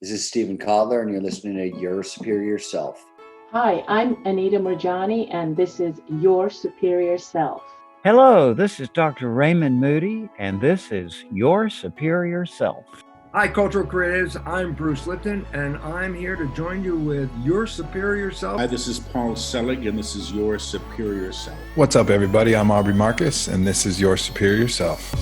This is Stephen Kotler, and you're listening to Your Superior Self. Hi, I'm Anita Murjani, and this is Your Superior Self. Hello, this is Dr. Raymond Moody, and this is Your Superior Self. Hi, cultural creatives. I'm Bruce Lipton, and I'm here to join you with Your Superior Self. Hi, this is Paul Selig, and this is Your Superior Self. What's up, everybody? I'm Aubrey Marcus, and this is Your Superior Self.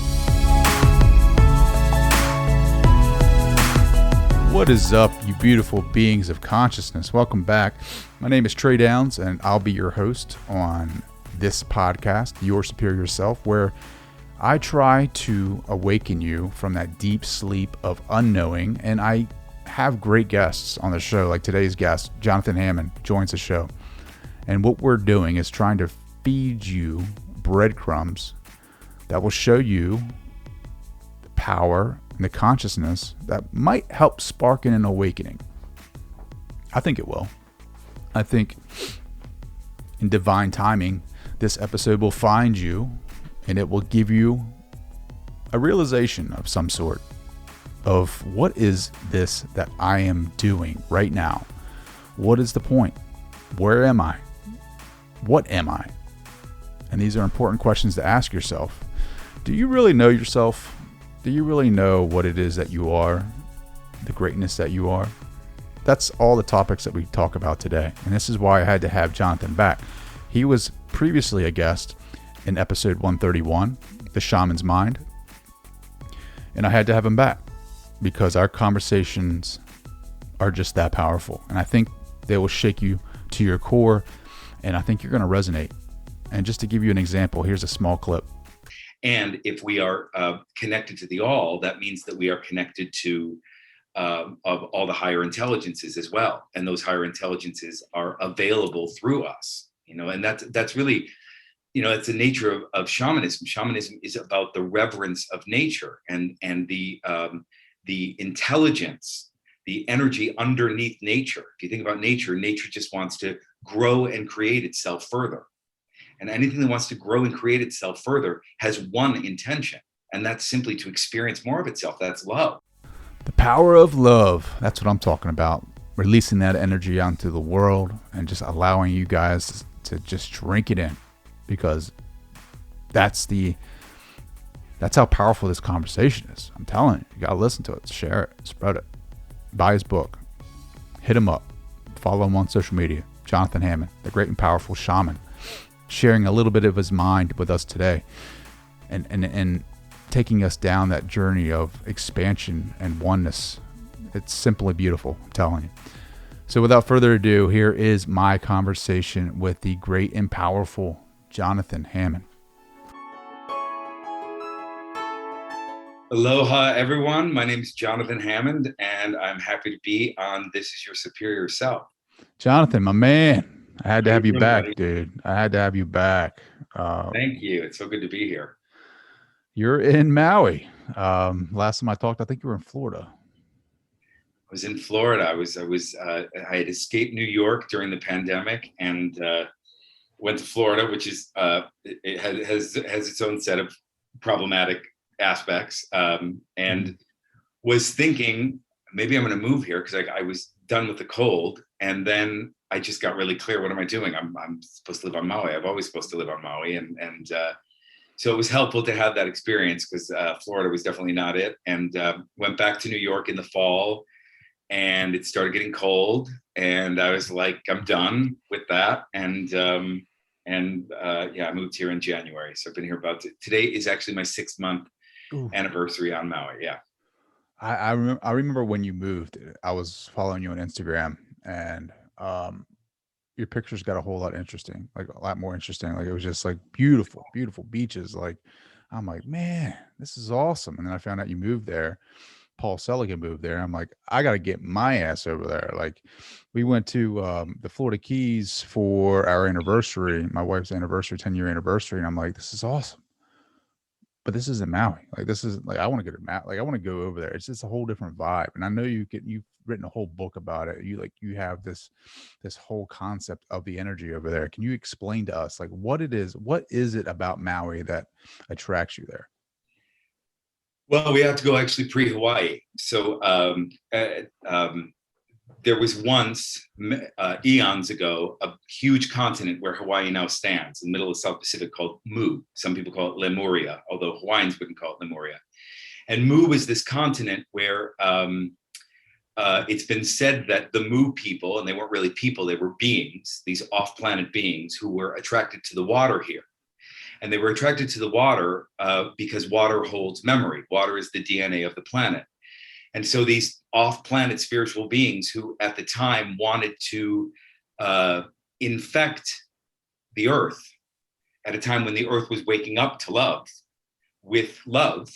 What is up, you beautiful beings of consciousness? Welcome back. My name is Trey Downs, and I'll be your host on this podcast, Your Superior Self, where I try to awaken you from that deep sleep of unknowing. And I have great guests on the show, like today's guest, Jonathan Hammond, joins the show. And what we're doing is trying to feed you breadcrumbs that will show you the power and the consciousness that might help spark an awakening. I think it will. I think in divine timing, this episode will find you and it will give you a realization of some sort of what is this that I am doing right now? What is the point? Where am I? What am I? And these are important questions to ask yourself. Do you really know yourself? Do you really know what it is that you are? The greatness that you are? That's all the topics that we talk about today. And this is why I had to have Jonathan back. He was previously a guest in episode 131, The Shaman's Mind. And I had to have him back because our conversations are just that powerful. And I think they will shake you to your core. And I think you're going to resonate. And just to give you an example, here's a small clip. And if we are connected to the all, that means that we are connected to of all the higher intelligences as well. And those higher intelligences are available through us, and that's really, it's the nature of shamanism. Shamanism is about the reverence of nature and the intelligence, the energy underneath nature. If you think about nature, nature just wants to grow and create itself further. And anything that wants to grow and create itself further has one intention, and that's simply to experience more of itself. That's love. The power of love. That's what I'm talking about. Releasing that energy out into the world and just allowing you guys to just drink it in, because that's how powerful this conversation is. I'm telling you, you got to listen to it, share it, spread it, buy his book, hit him up, follow him on social media. Jonathan Hammond, the great and powerful shaman, sharing a little bit of his mind with us today and taking us down that journey of expansion and oneness. It's simply beautiful, I'm telling you. So without further ado, here is my conversation with the great and powerful Jonathan Hammond. Aloha, everyone. My name is Jonathan Hammond, and I'm happy to be on This Is Your Superior Self. Jonathan, my man. I had to have you back, dude. I had to have you back. Thank you. It's so good to be here. You're in Maui. Last time I talked, I think you were in Florida. I was in Florida. I had escaped New York during the pandemic and went to Florida, which is it has its own set of problematic aspects. And was thinking maybe I'm going to move here because I was done with the cold, and then I just got really clear. What am I doing? I'm supposed to live on Maui. I've always supposed to live on Maui. And so it was helpful to have that experience because Florida was definitely not it. And went back to New York in the fall, and it started getting cold. And I was like, I'm done with that. And I moved here in January. So I've been here today is actually my 6-month anniversary on Maui. Yeah. I remember when you moved, I was following you on Instagram, and your pictures got a whole lot interesting, like a lot more interesting. Like it was just like beautiful, beautiful beaches. Like I'm like, man, this is awesome. And then I found out you moved there. Paul Selig moved there. I'm like, I got to get my ass over there. Like we went to the Florida Keys for our anniversary, my wife's anniversary, 10-year anniversary. And I'm like, this is awesome. But this isn't Maui. Like this is like, I want to go to Maui. Like I want to go over there. It's just a whole different vibe. And I know you've written a whole book about it. You have this whole concept of the energy over there. Can you explain to us like what it is? What is it about Maui that attracts you there? Well, we have to go actually pre-Hawaii. So there was once, eons ago, a huge continent where Hawaii now stands in the middle of the South Pacific called Mu. Some people call it Lemuria, although Hawaiians wouldn't call it Lemuria. And Mu was this continent where it's been said that the Mu people, and they weren't really people, they were beings, these off-planet beings who were attracted to the water here. And they were attracted to the water because water holds memory. Water is the DNA of the planet. And so these off-planet spiritual beings who at the time wanted to infect the earth at a time when the earth was waking up to love, with love,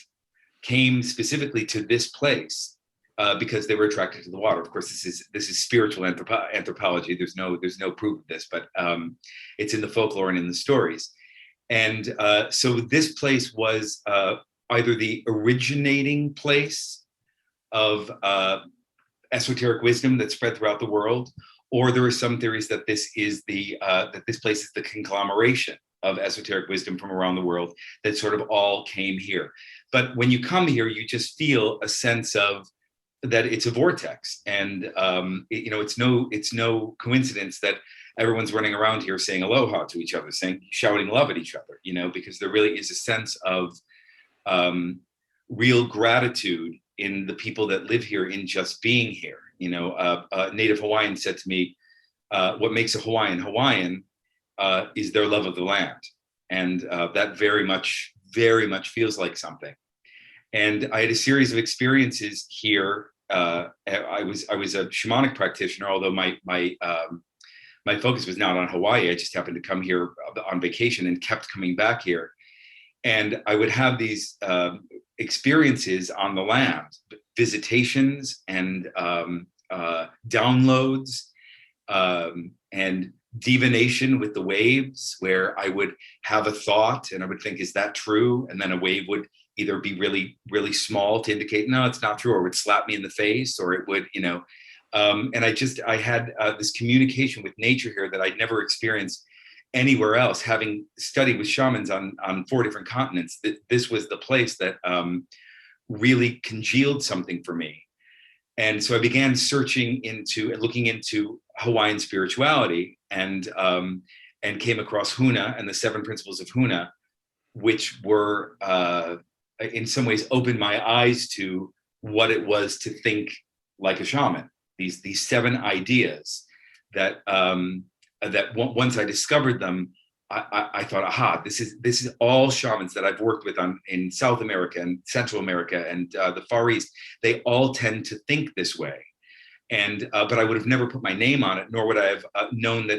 came specifically to this place because they were attracted to the water. Of course, this is spiritual anthropology. There's no proof of this, but it's in the folklore and in the stories. And so this place was either the originating place of esoteric wisdom that spread throughout the world, or there are some theories that this place is the conglomeration of esoteric wisdom from around the world that sort of all came here. But when you come here, you just feel a sense of that it's a vortex, and it's no coincidence that everyone's running around here saying aloha to each other, shouting love at each other, because there really is a sense of real gratitude in the people that live here in just being here. A native Hawaiian said to me, what makes a Hawaiian Hawaiian is their love of the land. And that very much feels like something. And I had a series of experiences here. I was a shamanic practitioner, although my focus was not on Hawaii. I just happened to come here on vacation and kept coming back here. And I would have these experiences on the land, visitations and downloads and divination with the waves, where I would have a thought and I would think, is that true? And then a wave would either be really, really small to indicate, no, it's not true, or would slap me in the face, or it would, and I had this communication with nature here that I'd never experienced anywhere else, having studied with shamans on 4 different continents. This was the place that really congealed something for me. And so I began searching into and looking into Hawaiian spirituality, and came across Huna and the 7 principles of Huna, which were in some ways opened my eyes to what it was to think like a shaman. These 7 ideas that once I discovered them, I thought, aha, this is all shamans that I've worked with in South America and Central America and the Far East. They all tend to think this way. And but I would have never put my name on it, nor would I have known that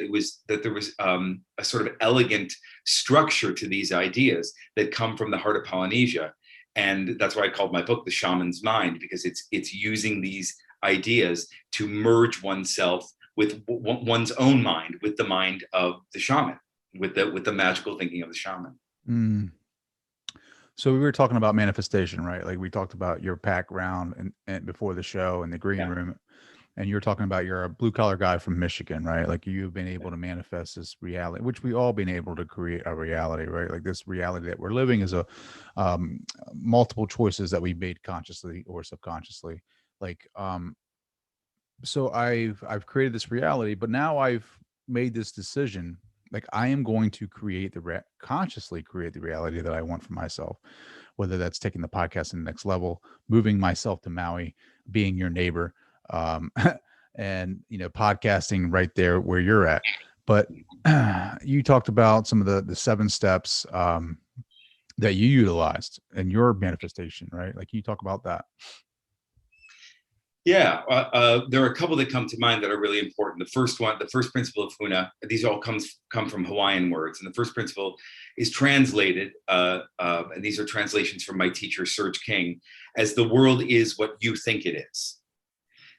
there was a sort of elegant structure to these ideas that come from the heart of Polynesia. And that's why I called my book The Shaman's Mind, because it's using these ideas to merge oneself with one's own mind, with the mind of the shaman, with the magical thinking of the shaman. Mm. So we were talking about manifestation, right? Like we talked about your background and before the show in the green room, and you were talking about you're a blue collar guy from Michigan, right? Like you've been able to manifest this reality, which we all been able to create a reality, right? Like this reality that we're living is a multiple choices that we made consciously or subconsciously. Like, so I've created this reality, but now I've made this decision. Like I am going to create consciously create the reality that I want for myself, whether that's taking the podcast to the next level, moving myself to Maui, being your neighbor, and podcasting right there where you're at. But you talked about some of the 7 steps that you utilized in your manifestation, right? Like, can you talk about that? Yeah, there are a couple that come to mind that are really important. The first principle of Huna, these all come from Hawaiian words. And the first principle is translated, and these are translations from my teacher, Serge King, as the world is what you think it is.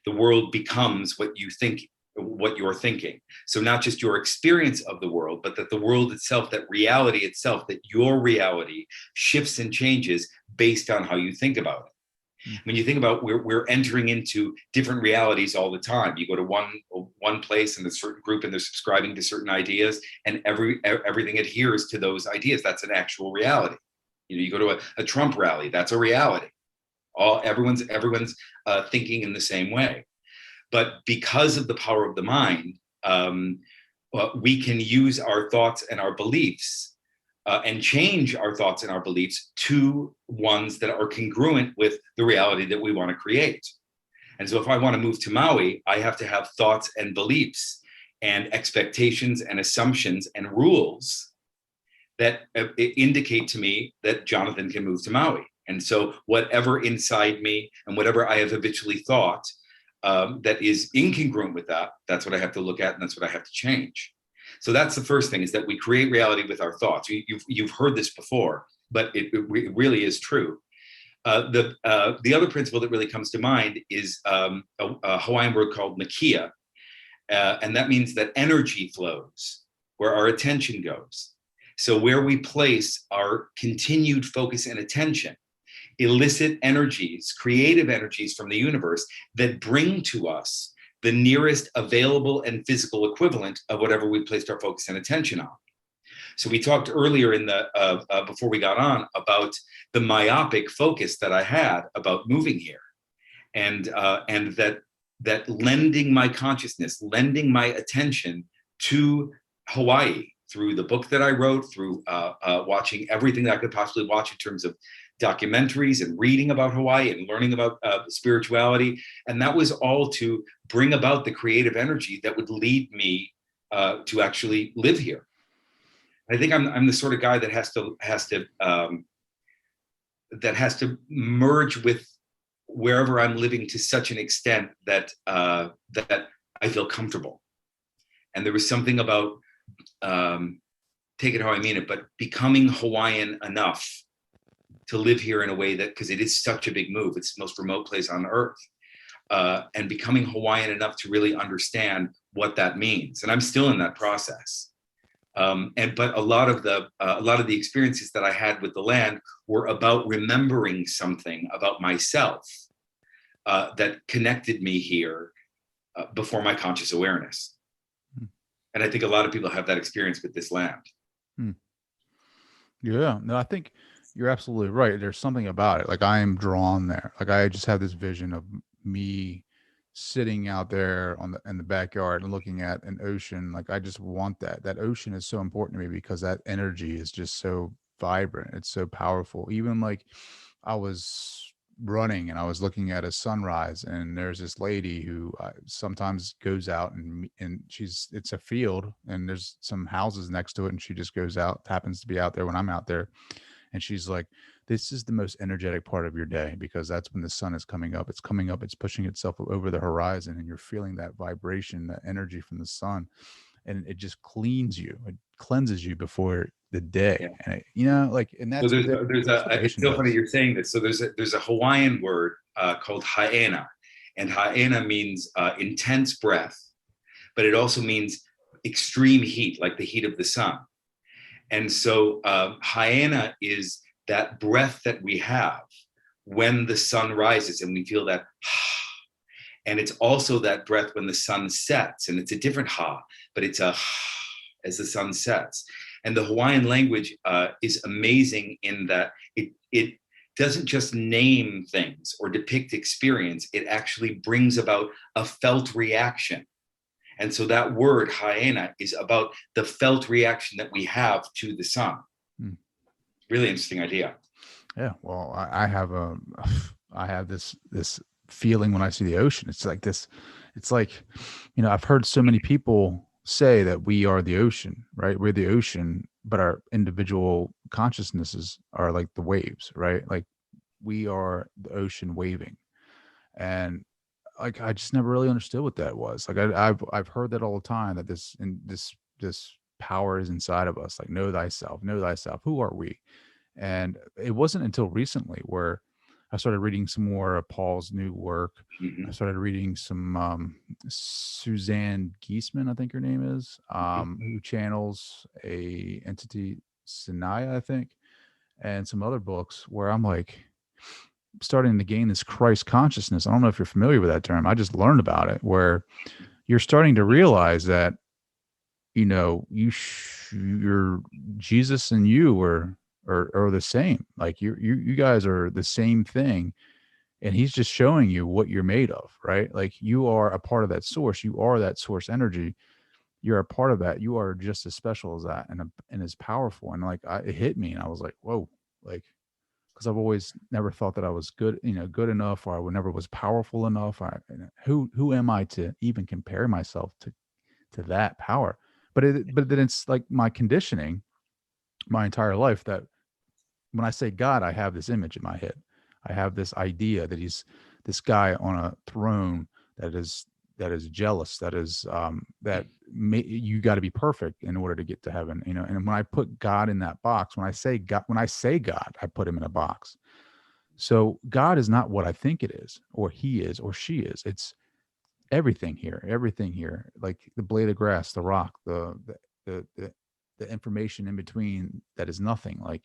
The world becomes what you think, what you're thinking. So not just your experience of the world, but that the world itself, that reality itself, that your reality shifts and changes based on how you think about it. When you think about we're entering into different realities all the time. You go to one place in a certain group and they're subscribing to certain ideas, and everything adheres to those ideas. That's an actual reality. You go to a Trump rally, that's a reality. Everyone's thinking in the same way. But because of the power of the mind, we can use our thoughts and our beliefs and change our thoughts and our beliefs to ones that are congruent with the reality that we want to create. And so if I want to move to Maui, I have to have thoughts and beliefs and expectations and assumptions and rules that indicate to me that Jonathan can move to Maui. And so whatever inside me and whatever I have habitually thought that is incongruent with that, that's what I have to look at, and that's what I have to change. So that's the first thing, is that we create reality with our thoughts. You've heard this before, but it really is true. The other principle that really comes to mind is a Hawaiian word called makia, and that means that energy flows where our attention goes. So where we place our continued focus and attention, elicit energies, creative energies from the universe that bring to us the nearest available and physical equivalent of whatever we placed our focus and attention on. So we talked earlier in the before we got on about the myopic focus that I had about moving here, and that lending my consciousness, lending my attention to Hawaii through the book that I wrote, through watching everything that I could possibly watch in terms of documentaries and reading about Hawaii and learning about spirituality. And that was all to bring about the creative energy that would lead me to actually live here. I think I'm the sort of guy that has to merge with wherever I'm living to such an extent that that I feel comfortable. And there was something about take it how I mean it, but becoming Hawaiian enough to live here in a way that, because it is such a big move, it's the most remote place on earth, and becoming Hawaiian enough to really understand what that means. And I'm still in that process. But a lot of the experiences that I had with the land were about remembering something about myself that connected me here before my conscious awareness. And I think a lot of people have that experience with this land. Yeah, no, I think you're absolutely right. There's something about it. Like, I am drawn there. Like, I just have this vision of me sitting out there in the backyard and looking at an ocean. Like, I just want that. That ocean is so important to me because that energy is just so vibrant. It's so powerful. Even like, I was running and I was looking at a sunrise, and there's this lady who sometimes goes out and it's a field and there's some houses next to it, and she just goes out, happens to be out there when I'm out there. And she's like, this is the most energetic part of your day, because that's when the sun is coming up. It's coming up, it's pushing itself over the horizon, and you're feeling that vibration, that energy from the sun. And it just cleanses you before the day. Yeah. And and that's, so it's so funny you're saying this. So there's a Hawaiian word called haena, and haena means intense breath, but it also means extreme heat, like the heat of the sun. And so haena is that breath that we have when the sun rises and we feel that. And it's also that breath when the sun sets, and it's a different ha, but it's a as the sun sets. And the Hawaiian language is amazing in that it doesn't just name things or depict experience, it actually brings about a felt reaction. And so that word haena is about the felt reaction that we have to the sun. Really interesting idea. Yeah. Well, I have this feeling when I see the ocean. It's like this, it's like, I've heard so many people say that we are the ocean, right? We're the ocean, but our individual consciousnesses are like the waves, right? Like, we are the ocean waving. And like, I just never really understood what that was. Like, I've heard that all the time, that this power is inside of us. Like, know thyself. Who are we? And it wasn't until recently where I started reading some more of Paul's new work. I started reading some Suzanne Giesemann, I think her name is, who channels a entity, Sinaya, I think, and some other books where I'm like starting to gain this Christ consciousness. I don't know if you're familiar with that term. I just learned about it, where you're starting to realize that, you're Jesus and you are the same. Like, you guys are the same thing. and he's just showing you what you're made of, right? Like you are a part of that source. You are that source energy. You're a part of that. You are just as special as that, and as powerful. And like, it hit me, and I was like, whoa, like, because I've always never thought that I was good, good enough, or I never was powerful enough. Who am I to even compare myself to that power? But then it's like my conditioning, my entire life, that when I say God, I have this image in my head. I have this idea that he's this guy on a throne that is jealous, that is you got to be perfect in order to get to heaven, and when I put God in that box, when I say God, I put him in a box. So God is not what I think it is, or he is, or she is. It's everything here, like the blade of grass, the rock, the information in between that is nothing, like,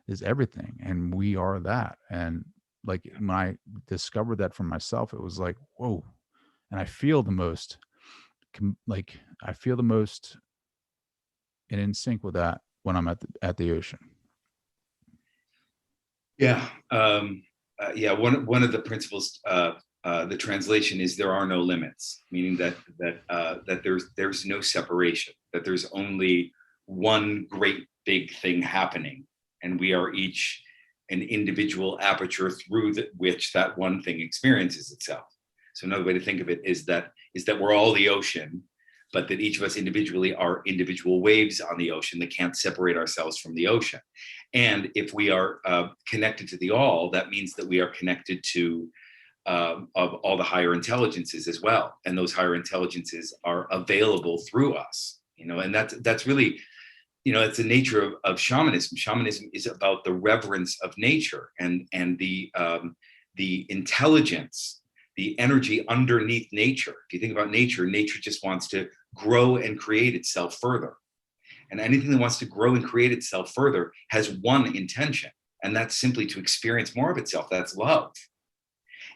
is everything, and we are that. And like when I discovered that for myself, it was like, whoa. And I feel the most in sync with that when I'm at the ocean. Yeah. One of the principles, the translation is there are no limits, meaning that there's no separation, that there's only one great big thing happening, and we are each an individual aperture through which that one thing experiences itself. So another way to think of it is that we're all the ocean, but that each of us individually are individual waves on the ocean that can't separate ourselves from the ocean. And if we are connected to the all, that means that we are connected to of all the higher intelligences as well. And those higher intelligences are available through us, and that's really, it's the nature of shamanism. Shamanism is about the reverence of nature and the intelligence, the energy underneath nature. If you think about nature, nature just wants to grow and create itself further. And anything that wants to grow and create itself further has one intention, and that's simply to experience more of itself. That's love.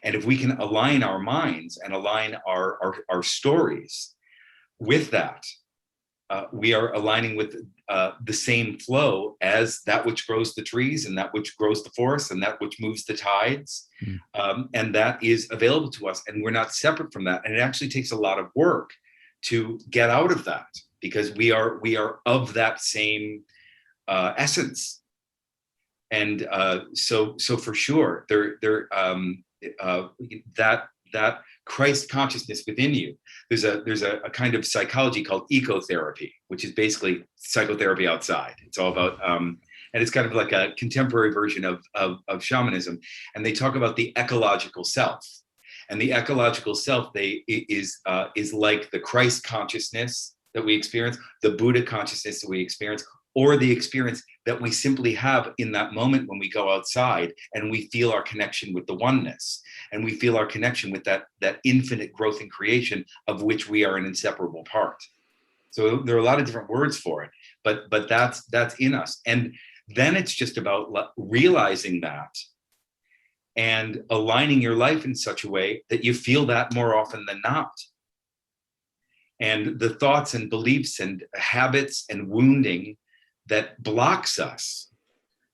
And if we can align our minds and align our stories with that, we are aligning with the same flow as that which grows the trees, and that which grows the forest, and that which moves the tides. And that is available to us, and we're not separate from that. And it actually takes a lot of work to get out of that, because we are of that same essence. And so for sure, that Christ consciousness within you. There's a kind of psychology called ecotherapy, which is basically psychotherapy outside. It's all about and it's kind of like a contemporary version of shamanism. And they talk about the ecological self. And the ecological self is like the Christ consciousness that we experience, the Buddha consciousness that we experience, or the experience that we simply have in that moment when we go outside and we feel our connection with the oneness, and we feel our connection with that infinite growth and creation of which we are an inseparable part. So there are a lot of different words for it, but that's in us. And then it's just about realizing that and aligning your life in such a way that you feel that more often than not. And the thoughts and beliefs and habits and wounding that blocks us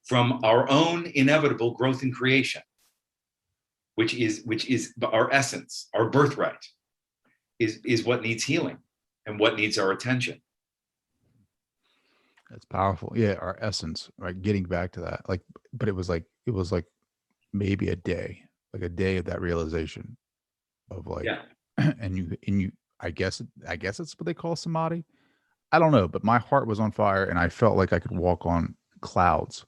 from our own inevitable growth and creation, which is our essence, our birthright, is what needs healing and what needs our attention. That's powerful. Yeah, our essence, right? Getting back to that, but it was like maybe a day of that realization of and you. I guess it's what they call samadhi. I don't know, but my heart was on fire and I felt like I could walk on clouds.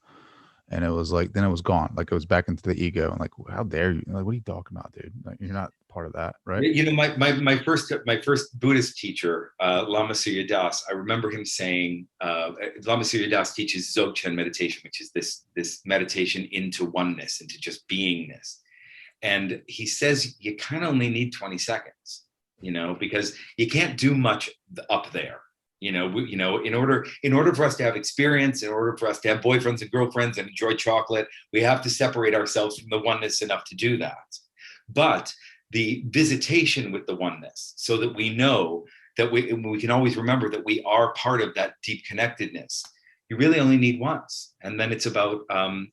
And it was like, then it was gone. Like it was back into the ego. And like, how dare you? Like, what are you talking about, dude? Like, you're not part of that, right? My first Buddhist teacher, Lama Surya Das, I remember him saying, Lama Surya Das teaches Dzogchen meditation, which is this meditation into oneness, into just beingness. And he says you kind of only need 20 seconds, because you can't do much up there. In order for us to have experience, in order for us to have boyfriends and girlfriends and enjoy chocolate, we have to separate ourselves from the oneness enough to do that. But the visitation with the oneness, so that we know that we can always remember that we are part of that deep connectedness. you really only need once. And then it's about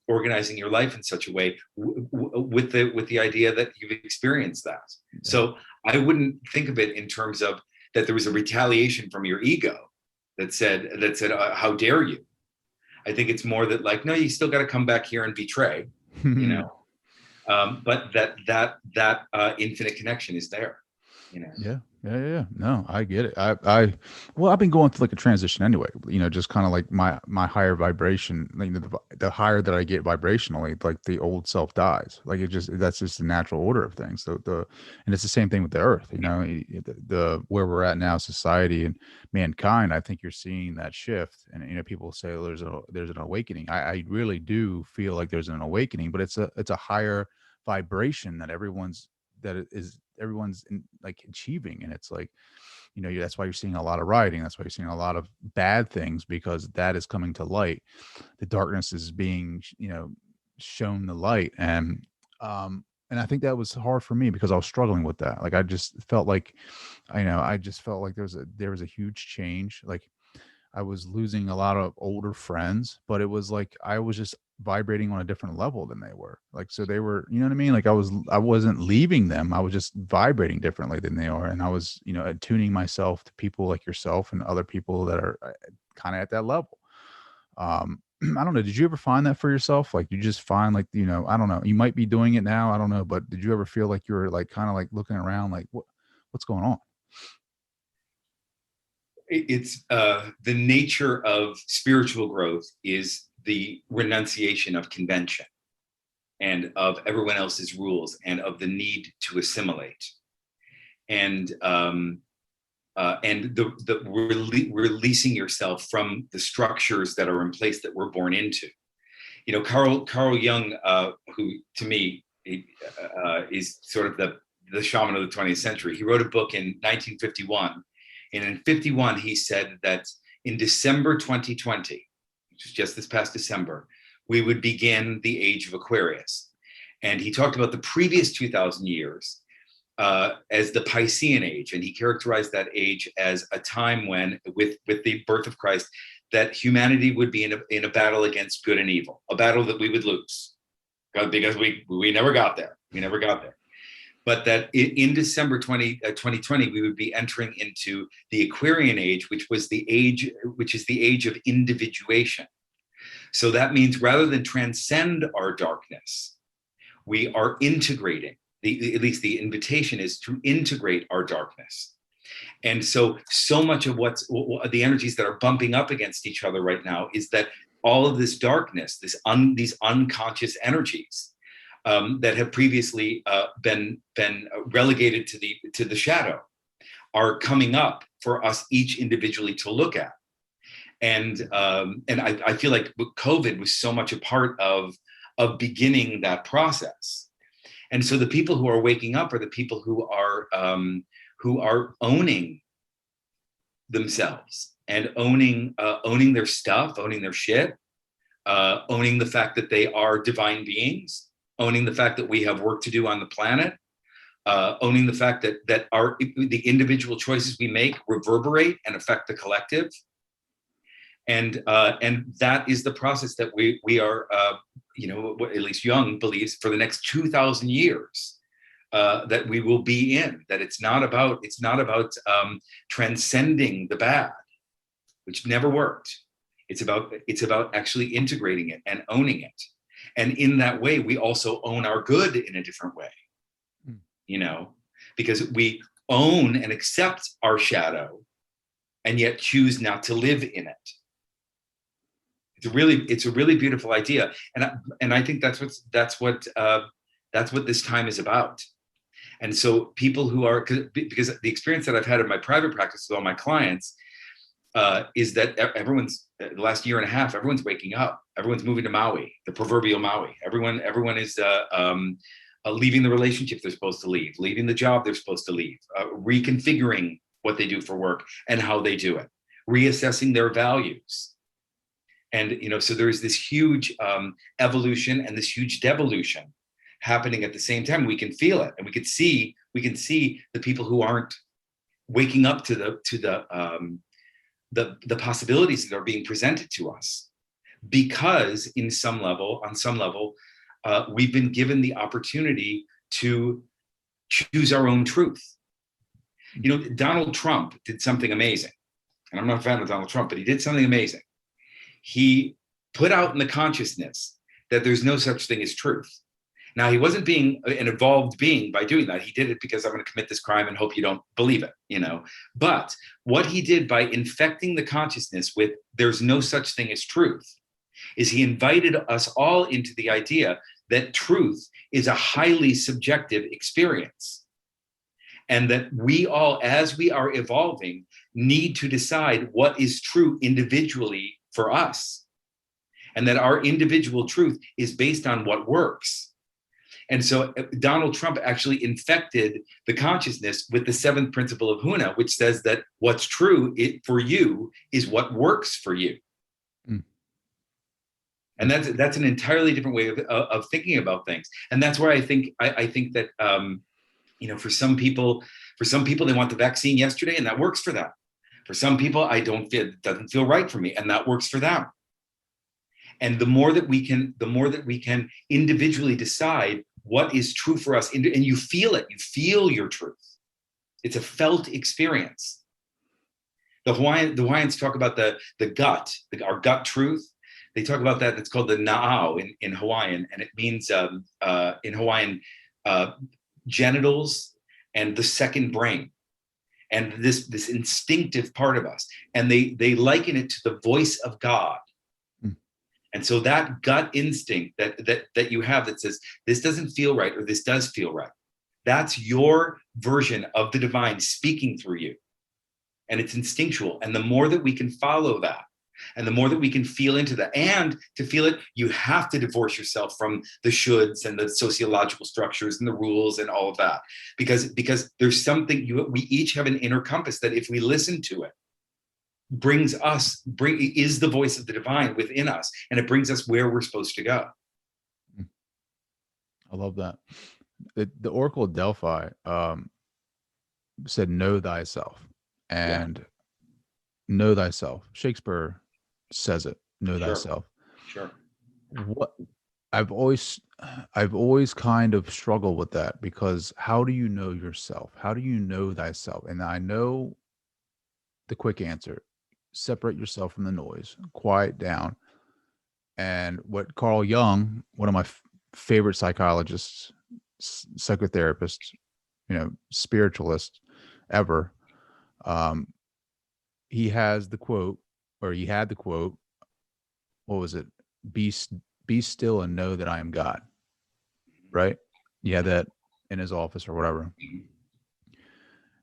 organizing your life in such a way with the idea that you've experienced that. Yeah. So I wouldn't think of it in terms of that there was a retaliation from your ego that said, how dare you? I think it's more that like, no, you still got to come back here and betray, you know. But that infinite connection is there, you know. Yeah. No, I get it. Well, I've been going through like a transition anyway, you know, just kind of like my higher vibration, like the higher that I get vibrationally, like the old self dies. Like that's just the natural order of things. So and it's the same thing with the earth, you know, the where we're at now, society and mankind. I think you're seeing that shift, and you know, people say there's an awakening. I really do feel like there's an awakening, but it's a higher vibration that everyone's like achieving. And it's like, you know, that's why you're seeing a lot of rioting. That's why you're seeing a lot of bad things, because that is coming to light. The darkness is being, you know, shown the light. And I think that was hard for me because I was struggling with that. Like, I just felt like there was a huge change. Like, I was losing a lot of older friends, but it was like I was just vibrating on a different level than they were. Like, so they were, you know what I mean? Like, I wasn't leaving them. I was just vibrating differently than they are. And I was, you know, attuning myself to people like yourself and other people that are kind of at that level. I don't know. Did you ever find that for yourself? Like, you just find like, you know, I don't know, you might be doing it now. I don't know. But did you ever feel like you were like, kind of like looking around, like what's going on? It's the nature of spiritual growth is the renunciation of convention and of everyone else's rules and of the need to assimilate, and releasing yourself from the structures that are in place that we're born into. You know, Carl Jung, who to me is sort of the shaman of the 20th century. He wrote a book in 1951. And in 51, he said that in December 2020, which is just this past December, we would begin the age of Aquarius. And he talked about the previous 2,000 years as the Piscean age. And he characterized that age as a time when, with the birth of Christ, that humanity would be in a battle against good and evil, a battle that we would lose because we never got there. We never got there. But that in December 2020, we would be entering into the Aquarian age, which is the age of individuation. So that means rather than transcend our darkness, we are integrating. At least the invitation is to integrate our darkness. And so much of what's the energies that are bumping up against each other right now is that all of this darkness, these unconscious energies, that have previously been relegated to the shadow, are coming up for us each individually to look at, and I feel like COVID was so much a part of beginning that process. And so the people who are waking up are the people who are owning themselves and owning their stuff, owning their shit, owning the fact that they are divine beings, owning the fact that we have work to do on the planet, owning the fact that the individual choices we make reverberate and affect the collective. And that is the process that we are, at least Jung believes, for the next 2,000 years that we will be in. That it's not about transcending the bad, which never worked. It's about actually integrating it and owning it. And in that way, we also own our good in a different way, because we own and accept our shadow and yet choose not to live in it. It's a really beautiful idea. And I think that's what this time is about. And so people who are, because the experience that I've had in my private practice with all my clients is that the last year and a half, everyone's waking up. Everyone's moving to Maui, the proverbial Maui. Everyone is leaving the relationship they're supposed to leave, leaving the job they're supposed to leave, reconfiguring what they do for work and how they do it, reassessing their values. And, so there's this huge evolution and this huge devolution happening at the same time. We can feel it, and we can see the people who aren't waking up to the possibilities that are being presented to us. because on some level, we've been given the opportunity to choose our own truth. You know, Donald Trump did something amazing. And I'm not a fan of Donald Trump, but he did something amazing. He put out in the consciousness that there's no such thing as truth. Now, he wasn't being an evolved being by doing that. He did it because I'm going to commit this crime and hope you don't believe it, you know. But what he did by infecting the consciousness with there's no such thing as truth is he invited us all into the idea that truth is a highly subjective experience. And that we all, as we are evolving, need to decide what is true individually for us. And that our individual truth is based on what works. And so Donald Trump actually infected the consciousness with the seventh principle of Huna, which says that what's true for you is what works for you. Mm. And that's an entirely different way of thinking about things. And that's where I think that you know, for some people they want the vaccine yesterday, and that works for them. For some people, it doesn't feel right for me, and that works for them. And the more that we can individually decide what is true for us, and you feel it, you feel your truth. It's a felt experience. The Hawaiians talk about the gut, our gut truth. They talk about that. It's called the na'au in Hawaiian, and it means in Hawaiian genitals and the second brain, and this instinctive part of us. And they liken it to the voice of God. And so that gut instinct that you have that says, this doesn't feel right, or this does feel right, that's your version of the divine speaking through you. And it's instinctual. And the more that we can follow that, and the more that we can feel into that, and to feel it, you have to divorce yourself from the shoulds and the sociological structures and the rules and all of that. Because there's something, we each have an inner compass that if we listen to it, is the voice of the divine within us, and it brings us where we're supposed to go. I love that. The Oracle of Delphi said, "Know thyself," and know thyself. Shakespeare says it. Know thyself. Sure. What I've always kind of struggled with that, because how do you know yourself? How do you know thyself? And I know the quick answer: separate yourself from the noise, quiet down. And what Carl Jung, one of my favorite psychologists, psychotherapists, spiritualists ever, he had the quote, what was it? Be still and know that I am God. Right? He had that in his office or whatever.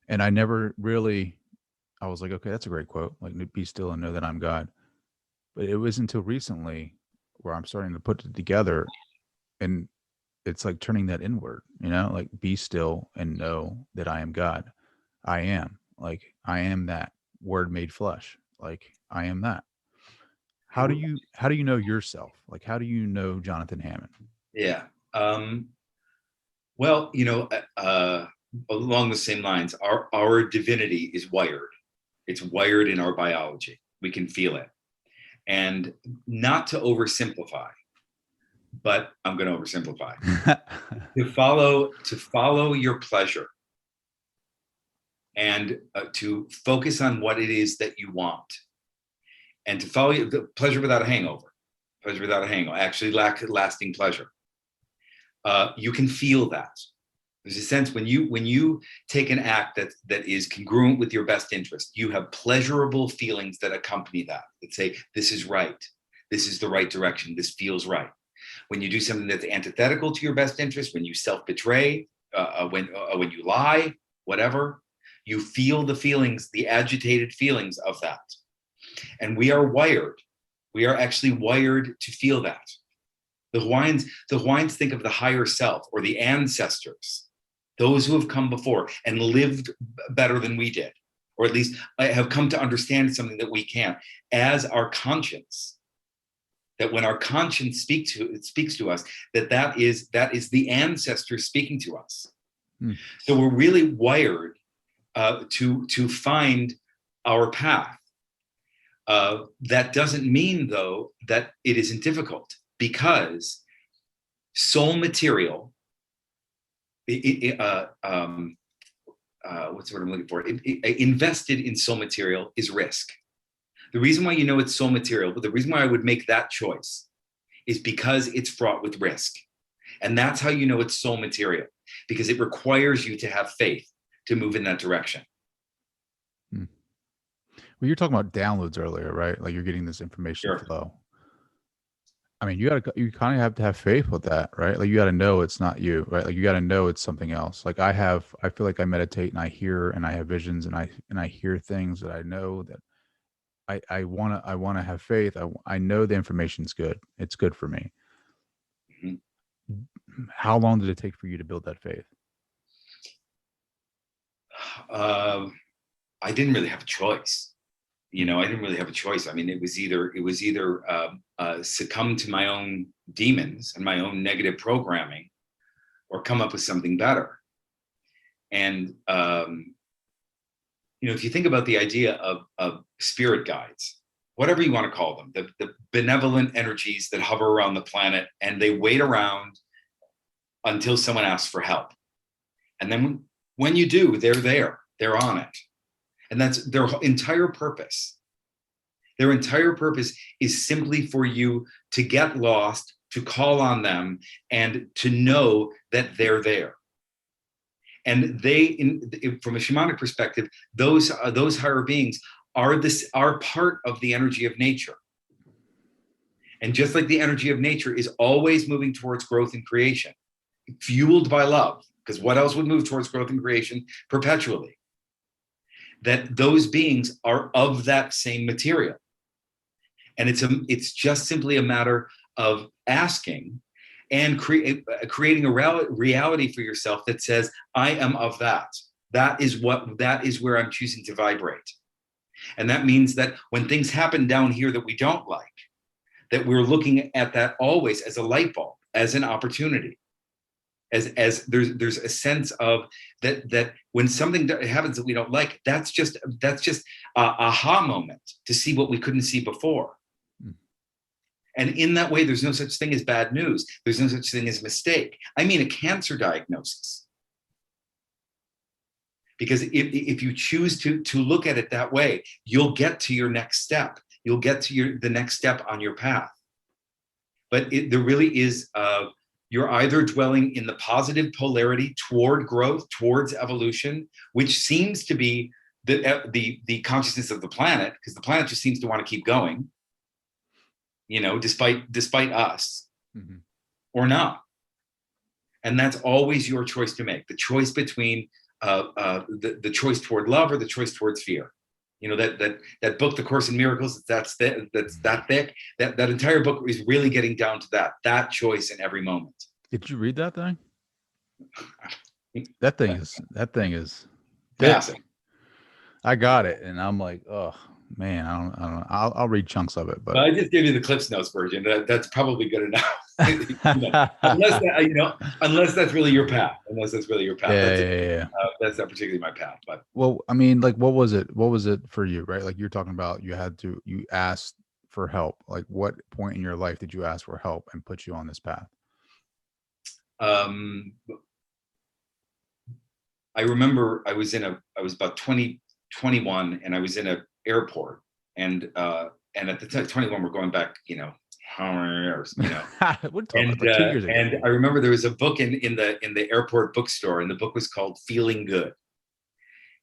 And I never really, I was like, okay, that's a great quote. Like, be still and know that I'm God. But it was until recently where I'm starting to put it together, and it's like turning that inward, like, be still and know that I am God. I am that word made flesh. Like, I am that. How do you know yourself? Like, how do you know Jonathan Hammond? Yeah. Well, along the same lines, our divinity is wired. It's wired in our biology. We can feel it. And not to oversimplify, but I'm going to oversimplify. to follow your pleasure, and to focus on what it is that you want, and to follow the pleasure without a hangover. Actually lasting pleasure. You can feel that. There's a sense when you take an act that is congruent with your best interest, you have pleasurable feelings that accompany that say, this is right. This is the right direction. This feels right. When you do something that's antithetical to your best interest, when you self-betray, when you lie, whatever, you feel the feelings, the agitated feelings of that. And we are wired. We are actually wired to feel that. The Hawaiians think of the higher self, or the ancestors, those who have come before and lived better than we did, or at least have come to understand something that we can't, as our conscience. That when our conscience speaks to us, that is the ancestors speaking to us. So we're really wired to find our path. That doesn't mean, though, that it isn't difficult, because soul material, what's the word I'm looking for? Invested in soul material is risk. The reason why you know it's soul material, but the reason why I would make that choice is because it's fraught with risk. And that's how you know it's soul material, because it requires you to have faith to move in that direction. Well, you're talking about downloads earlier, right? Like you're getting this information Sure. flow. I mean, you kind of have to have faith with that, right? Like you got to know it's not you, right? Like you got to know it's something else. Like I feel like I meditate and I hear and I have visions and I hear things that I know that I want to have faith. I know the information's good. It's good for me. Mm-hmm. How long did it take for you to build that faith? I didn't really have a choice. I didn't really have a choice. I mean, it was either succumb to my own demons and my own negative programming, or come up with something better. And if you think about the idea of spirit guides, whatever you want to call them, the benevolent energies that hover around the planet, and they wait around until someone asks for help. And then when you do, they're on it. And that's their entire purpose. Their entire purpose is simply for you to get lost, to call on them, and to know that they're there. And from a shamanic perspective, those higher beings are part of the energy of nature. And just like the energy of nature is always moving towards growth and creation, fueled by love, because what else would move towards growth and creation perpetually? That those beings are of that same material. And it's just simply a matter of asking and creating a reality for yourself that says, I am of that. That is where I'm choosing to vibrate. And that means that when things happen down here that we don't like, that we're looking at that always as a light bulb, as an opportunity. As there's a sense of that when something happens that we don't like, that's just a aha moment to see what we couldn't see before. And in that way, there's no such thing as bad news. There's no such thing as mistake. I mean, a cancer diagnosis. Because if you choose to look at it that way, you'll get to your next step. You'll get to the next step on your path. But there really is, you're either dwelling in the positive polarity toward growth, towards evolution, which seems to be the consciousness of the planet, because the planet just seems to want to keep going, despite us, mm-hmm. or not. And that's always your choice to make. The choice between the choice toward love or the choice towards fear. That book, The Course in Miracles, that's that thick. That entire book is really getting down to that choice in every moment. Did you read that thing? That thing is massive. I got it, and I'm like, oh man, I don't know. I'll read chunks of it, but I just gave you the Cliffs Notes version. That's probably good enough. Unless that's really your path. Yeah. That's not particularly my path. But well, I mean, like, what was it for you, right? Like you're talking about, you asked for help. Like, what point in your life did you ask for help and put you on this path? I remember I was about 21, and I was in an airport, and at the time, 21, we're going back, how many years, We're talking about 2 years ago. And I remember there was a book in the airport bookstore, and the book was called Feeling Good.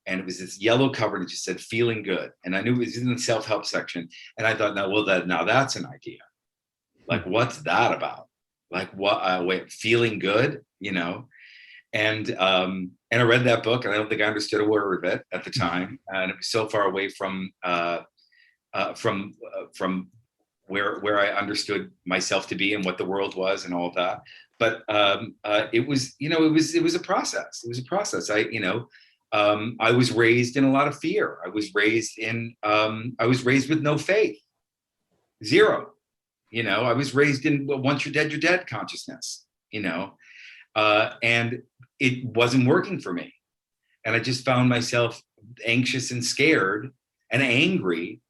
And it was this yellow cover and it just said Feeling Good. And I knew it was in the self-help section. And I thought, now that's an idea. Like, what's that about? Like, what, feeling good, And I read that book, and I don't think I understood a word of it at the time. And it was so far away from where I understood myself to be and what the world was and all of that. But it was a process. It was a process. I was raised in a lot of fear. I was raised with no faith, zero. I was raised in once you're dead consciousness. And it wasn't working for me. And I just found myself anxious and scared and angry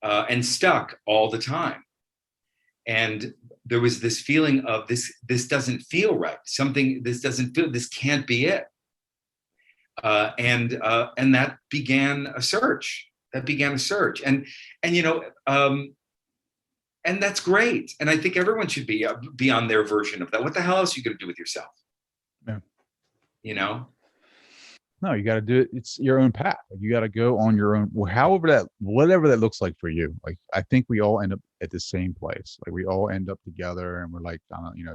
and stuck all the time. And there was this feeling of this doesn't feel right. This can't be it. And that began a search. And and that's great. And I think everyone should be on their version of that. What the hell else are you going to do with yourself? Yeah. You know? No, you got to do it. It's your own path. Like, you got to go on your own, whatever that looks like for you. Like, I think we all end up at the same place. Like, we all end up together, and we're like,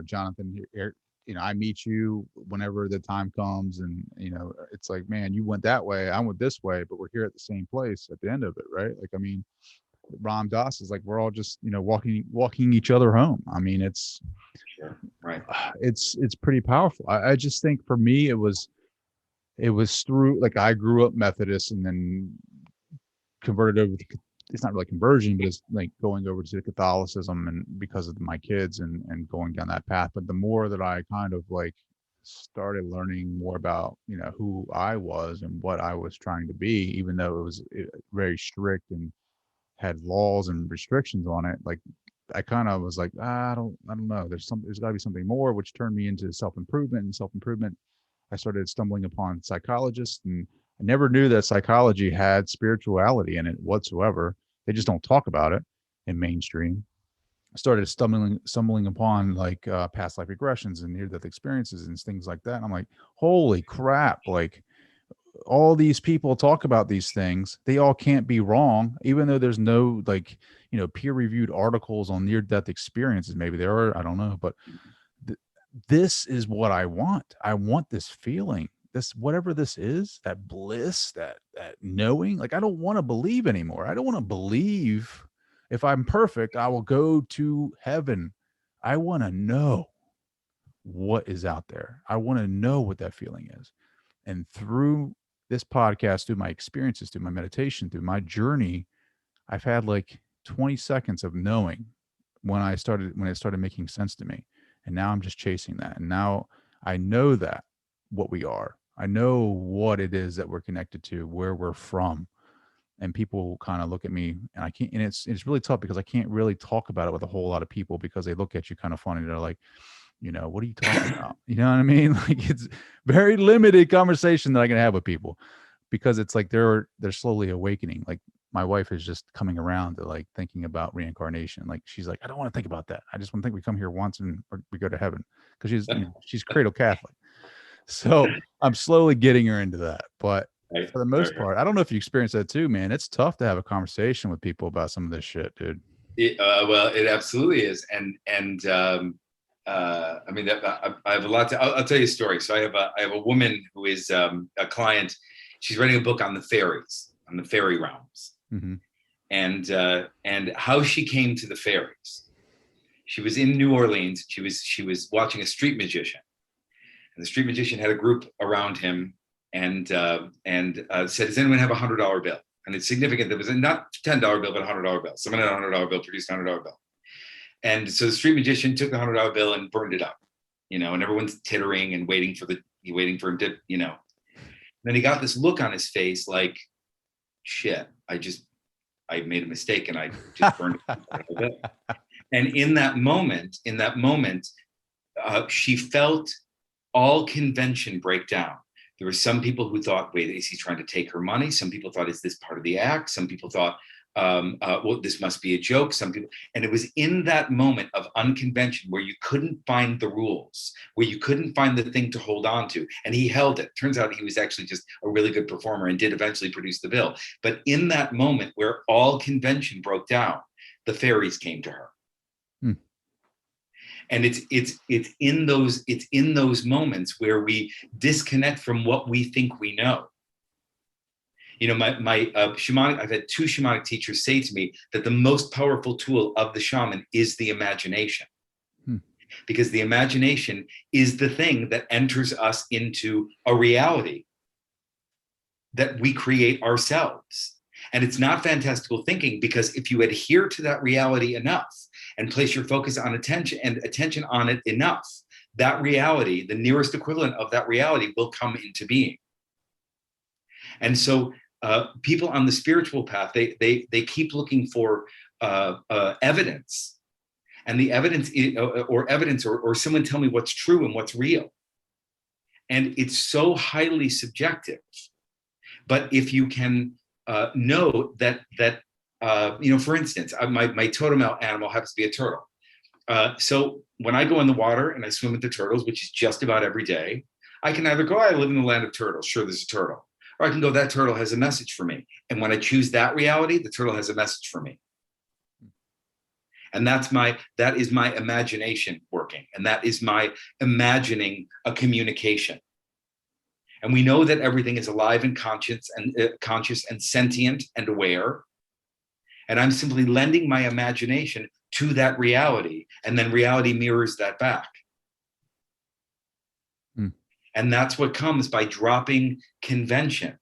Jonathan, here, I meet you whenever the time comes, and it's like, man, you went that way, I went this way, but we're here at the same place at the end of it, right? Like, I mean, Ram Dass is like, we're all just walking each other home. I mean, it's sure, right. It's pretty powerful. I just think for me, it was through, like, I grew up Methodist and then converted over to, it's not really conversion, but it's like going over to Catholicism, and because of my kids and going down that path. But the more that I kind of like started learning more about, who I was and what I was trying to be, even though it was very strict and had laws and restrictions on it, like, I kind of was like, I don't know. There's got to be something more, which turned me into self-improvement. I started stumbling upon psychologists, and I never knew that psychology had spirituality in it whatsoever. They just don't talk about it in mainstream. I started stumbling upon like past life regressions and near-death experiences and things like that. And I'm like, holy crap! Like, all these people talk about these things. They all can't be wrong, even though there's no like peer-reviewed articles on near-death experiences. Maybe there are, I don't know, but this is what I want. I want this feeling, this, whatever this is, that bliss, that knowing. Like, I don't want to believe anymore. I don't want to believe if I'm perfect, I will go to heaven. I want to know what is out there. I want to know what that feeling is. And through this podcast, through my experiences, through my meditation, through my journey, I've had like 20 seconds of knowing when it started making sense to me. And now I'm just chasing that. And now I know that what we are, I know what it is that we're connected to, where we're from. And people kind of look at me, and I can't, and it's really tough because I can't really talk about it with a whole lot of people, because they look at you kind of funny. They're like, what are you talking about? You know what I mean? Like, it's very limited conversation that I can have with people, because it's like they're slowly awakening. Like, my wife is just coming around to like thinking about reincarnation. Like, she's like, I don't want to think about that. I just want to think we come here once and we go to heaven, because she's cradle Catholic. So I'm slowly getting her into that. But for the most part, I don't know if you experience that too, man. It's tough to have a conversation with people about some of this shit, dude. Well, it absolutely is. And I mean, I have a lot to. I'll tell you a story. So I have a woman who is a client. She's writing a book on the fairies, on the fairy realms. Mm-hmm. And how she came to the fairies. She was in New Orleans. She was watching a street magician, and the street magician had a group around him, and said, "Does anyone have $100 bill?" And it's significant. There was not $10 bill, but $100 bill. Someone had a $100 bill, produced a $100 bill, and so the street magician took the $100 bill and burned it up, and everyone's tittering and waiting for him to, And then he got this look on his face, like, shit, I made a mistake and I just burned it. And in that moment, she felt all convention break down. There were some people who thought, wait, is he trying to take her money? Some people thought, is this part of the act? Some people thought, well, this must be a joke. Some people, and it was in that moment of unconvention where you couldn't find the rules, where you couldn't find the thing to hold on to, and he held it. Turns out he was actually just a really good performer and did eventually produce the bill. But in that moment where all convention broke down, the fairies came to her. And it's in those moments where we disconnect from what we think we know. My shamanic, I've had 2 shamanic teachers say to me that the most powerful tool of the shaman is the imagination. Because the imagination is the thing that enters us into a reality that we create ourselves. And it's not fantastical thinking, because if you adhere to that reality enough and place your focus on attention on it enough, that reality, the nearest equivalent of that reality, will come into being. And so people on the spiritual path, they keep looking for evidence, and the evidence or someone tell me what's true and what's real. And it's so highly subjective. But if you can know that for instance, my totem animal happens to be a turtle. So when I go in the water and I swim with the turtles, which is just about every day, I can either go, I live in the land of turtles. Sure, there's a turtle. Or I can go, that turtle has a message for me. And when I choose that reality, the turtle has a message for me. And that is my imagination working. And that is my imagining a communication. And we know that everything is alive and conscious and sentient and aware. And I'm simply lending my imagination to that reality. And then reality mirrors that back. And that's what comes by dropping convention,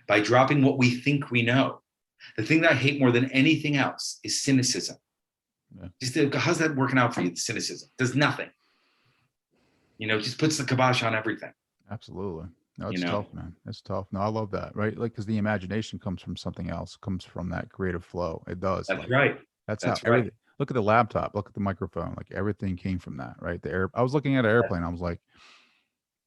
by dropping what we think we know. The thing that I hate more than anything else is cynicism. Yeah. How's that working out for you? The cynicism does nothing. Just puts the kibosh on everything. Absolutely. No, it's tough, man. It's tough. No, I love that. Right. Like, because the imagination comes from something else, comes from that creative flow. It does. That's right. That's how everything. Look at the laptop. Look at the microphone. Like, everything came from that. Right. I was looking at an airplane. I was like,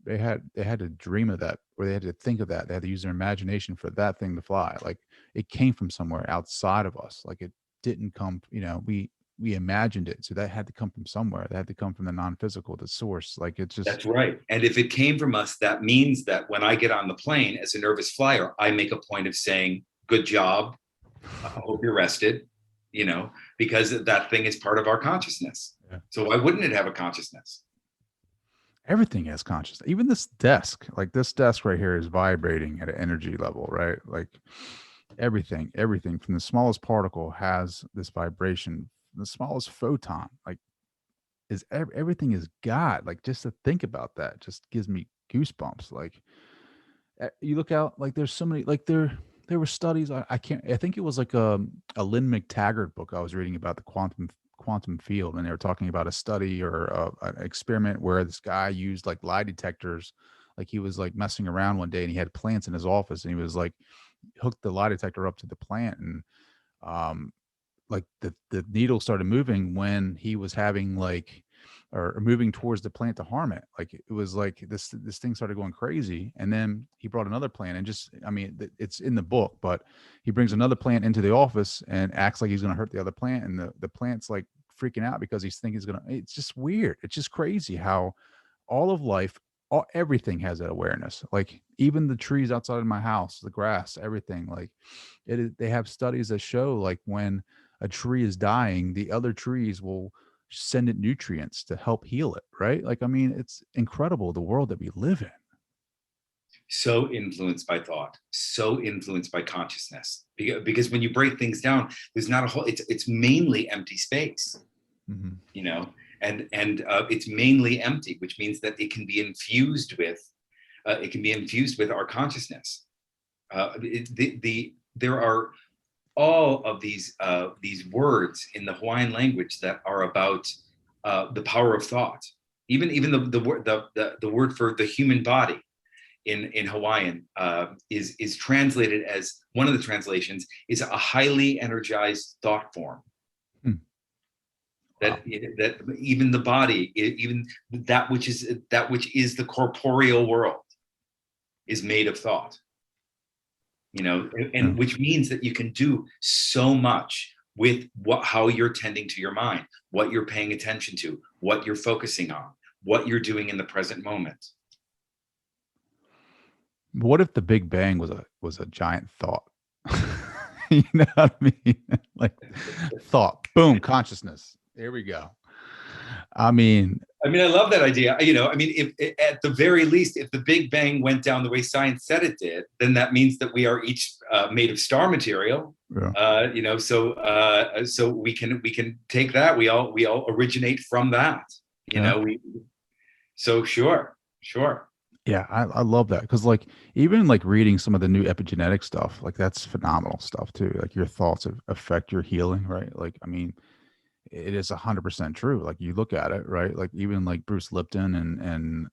they had to dream of that, or they had to think of that. They had to use their imagination for that thing to fly. Like, it came from somewhere outside of us. Like, it didn't come, we imagined it. So that had to come from somewhere. That had to come from the non-physical, the source. Like, it's just. That's right. And if it came from us, that means that when I get on the plane as a nervous flyer, I make a point of saying, good job. I hope you're rested, because that thing is part of our consciousness. Yeah. So why wouldn't it have a consciousness? Everything has consciousness. Even this desk right here is vibrating at an energy level, right? Like, everything from the smallest particle has this vibration. The smallest photon, like, everything is God. Like, just to think about that just gives me goosebumps. Like, you look out, like, there's so many, like, there were studies. I think it was like a Lynn McTaggart book I was reading about the quantum field, and they were talking about a study or an experiment where this guy used like lie detectors. Like, he was like messing around one day and he had plants in his office, and he was like hooked the lie detector up to the plant, and like the needle started moving when he was having or moving towards the plant to harm it. Like, it was like this thing started going crazy. And then he brought another plant, and it's in the book, but he brings another plant into the office and acts like he's going to hurt the other plant. And the plant's like freaking out because he's thinking it's just weird. It's just crazy how all of life, everything has that awareness. Like, even the trees outside of my house, the grass, everything, like, they have studies that show, like, when a tree is dying, the other trees will send it nutrients to help heal it, right? Like, it's incredible, the world that we live in. So influenced by thought, so influenced by consciousness. Because when you break things down, there's not a whole, it's mainly empty space, and it's mainly empty, which means that it can be infused with our consciousness. There are all of these words in the Hawaiian language that are about the power of thought. Even the word for the human body in Hawaiian is translated as, one of the translations is a highly energized thought form. That even the body, even that which is the corporeal world, is made of thought. And which means that you can do so much with how you're tending to your mind, what you're paying attention to, what you're focusing on, what you're doing in the present moment. What if the Big Bang was a giant thought? You know what I mean? Like, thought, boom, consciousness. There we go. I love that idea. If at the very least, if the Big Bang went down the way science said it did, then that means that we are each made of star material. Yeah. So we can take that. We all originate from that. So sure. Yeah, I love that, because like, even like reading some of the new epigenetic stuff, like, that's phenomenal stuff too. Like, your thoughts affect your healing, right? Like, it is 100% true. Like, you look at it, right? Like, even like Bruce Lipton and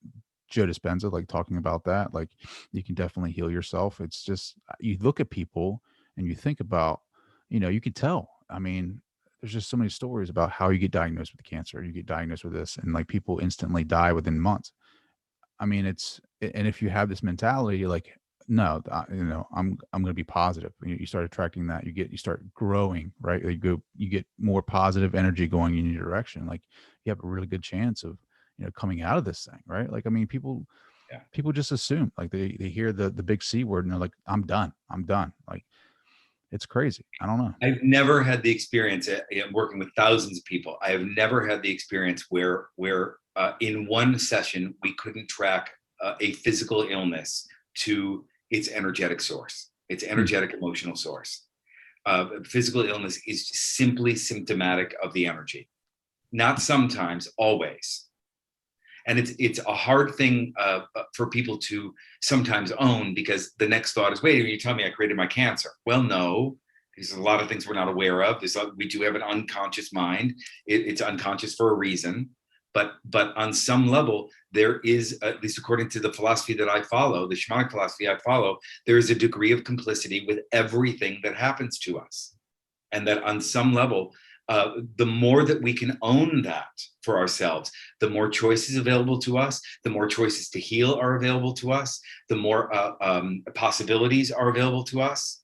Joe Dispenza, like talking about that, like you can definitely heal yourself. It's just, you look at people and you think about, you can tell. I mean, there's just so many stories about how you get diagnosed with cancer, you get diagnosed with this, and like people instantly die within months. I mean, and if you have this mentality, like, no, I'm going to be positive. You start attracting that. You start growing, right? You get more positive energy going in your direction. Like you have a really good chance of, coming out of this thing, right? Like, I mean, people just assume, like they hear the big C word and they're like, I'm done. Like, it's crazy. I don't know. I've never had the experience working with thousands of people. I have never had the experience where in one session we couldn't track a physical illness to its energetic source, its energetic emotional source. Physical illness is simply symptomatic of the energy, not sometimes, always. And it's a hard thing for people to sometimes own, because the next thought is, wait, you tell me I created my cancer? Well, no, there's a lot of things we're not aware of. We do have an unconscious mind. It's unconscious for a reason. But on some level, there is, at least according to the philosophy that I follow, the shamanic philosophy I follow, there is a degree of complicity with everything that happens to us. And that on some level, the more that we can own that for ourselves, the more choices available to us, the more choices to heal are available to us, the more possibilities are available to us.